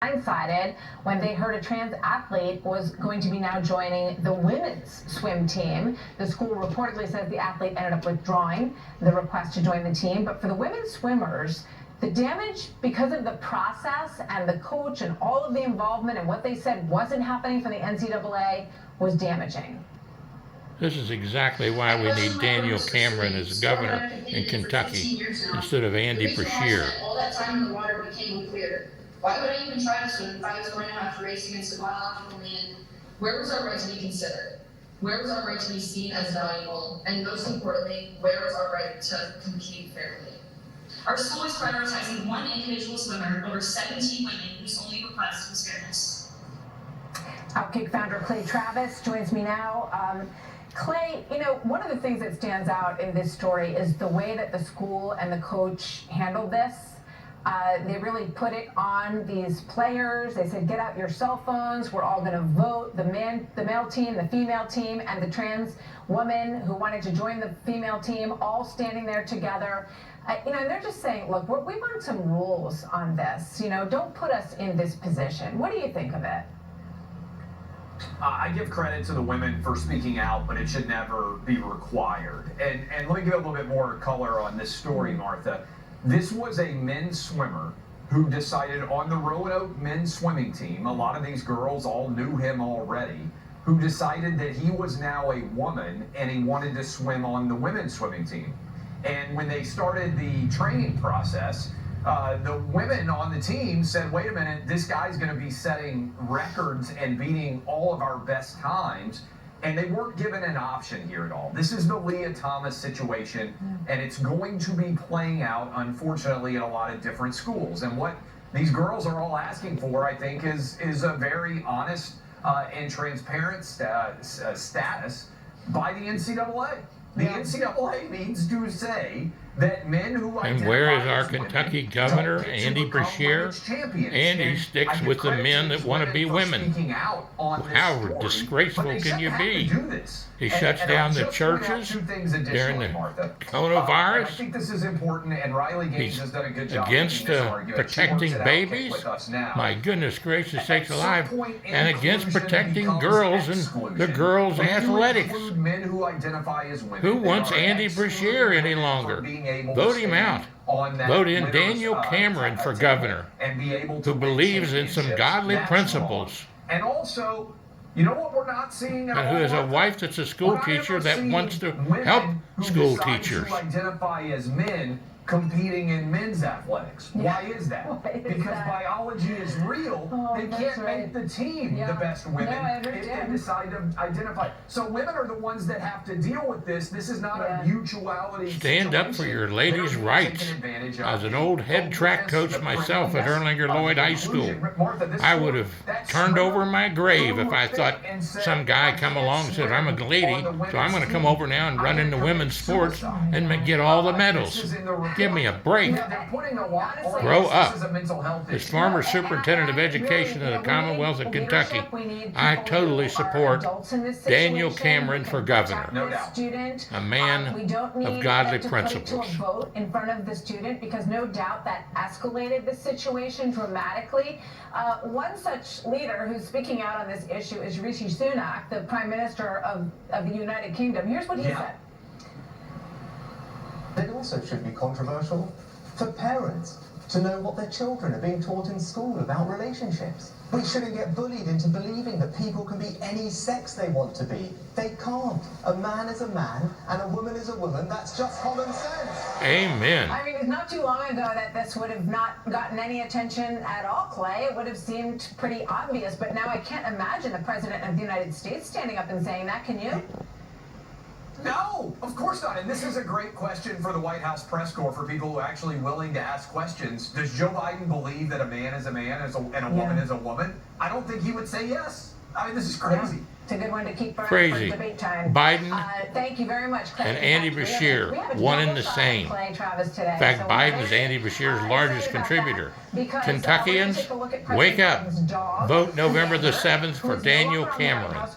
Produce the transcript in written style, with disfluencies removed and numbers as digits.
blindsided when they heard a trans athlete was going to be now joining the women's swim team. The school reportedly says the athlete ended up withdrawing the request to join the team. But for the women's swimmers, the damage because of the process and the coach and all of the involvement and what they said wasn't happening from the NCAA was damaging. This is exactly why we need Daniel Cameron as governor in Kentucky instead of Andy Beshear. All that time in the water became unclear. Why would I even try to swim if I was going to have to race against a biological man? Where was our right to be considered? Where was our right to be seen as valuable? And most importantly, where was our right to compete fairly? Our school is prioritizing one individual swimmer over 17 women whose only request was fairness. Outkick founder Clay Travis joins me now. Clay, you know, one of the things that stands out in this story is the way that the school and the coach handled this. They really put it on these players. They said, get out your cell phones. We're all going to vote. The male team, the female team, and the trans woman who wanted to join the female team, all standing there together. You know, and they're just saying, look, we want some rules on this. You know, don't put us in this position. What do you think of it? I give credit to the women for speaking out, but it should never be required. And let me give a little bit more color on this story, Martha. This was a men's swimmer who decided on the Roanoke men's swimming team, a lot of these girls all knew him already, who decided that he was now a woman and he wanted to swim on the women's swimming team. And when they started the training process, the women on the team said, wait a minute, this guy's going to be setting records and beating all of our best times. And they weren't given an option here at all. This is the Leah Thomas situation, and it's going to be playing out, unfortunately, in a lot of different schools. And what these girls are all asking for, I think, is a very honest and transparent status by the NCAA. The NCAA needs to say that men who and where is our Kentucky governor, Andy Beshear? Andy sticks with the men that want to be women. How disgraceful can you be? He shuts down the churches during the coronavirus. I think this is important, and Riley Gaines has done a good job against protecting babies. My goodness gracious sakes alive. And against protecting girls and the girls' athletics. Who wants Andy Beshear any longer? Vote him out. Vote in Daniel Cameron for governor, who believes in some godly principles. And also, you know what we're not seeing at all? And who has a wife that's a school teacher that wants to help school teachers. Who identify as men competing in men's athletics. Why is that? Because biology is real. They can't make the team the best women if they decide to identify. So women are the ones that have to deal with this. This is not a mutuality Stand up for your ladies' rights. As an old head track coach myself at Erlanger Lloyd High School, I would have turned over my grave if I thought some guy come along and said, I'm a lady, so I'm going to come over now and run into women's sports and get all the medals. Give me a break. Grow up. As former superintendent of education of the Commonwealth of Kentucky, I totally support Daniel Cameron for governor, a man of godly principles. Vote in front of the student, because no doubt that escalated the situation dramatically. One such leader who's speaking out on this issue is Rishi Sunak, the Prime Minister of the United Kingdom. Here's what he said. It also should be controversial for parents to know what their children are being taught in school about relationships. We shouldn't get bullied into believing that people can be any sex they want to be. They can't. A man is a man and a woman is a woman. That's just common sense. Amen. I mean, it's not too long ago that this would have not gotten any attention at all, Clay. It would have seemed pretty obvious, but now I can't imagine the President of the United States standing up and saying that, can you? No, of course not. And this is a great question for the White House press corps, for people who are actually willing to ask questions. Does Joe Biden believe that a man is a man and a woman is a woman? I don't think he would say yes. I mean, this is crazy. Yeah. It's a good one to keep for debate time. Biden thank you very much, Clay. and Andy Beshear, one and the same. In fact, Biden is Andy Beshear's largest contributor. Kentuckians, wake up. Vote November the 7th for Daniel Cameron.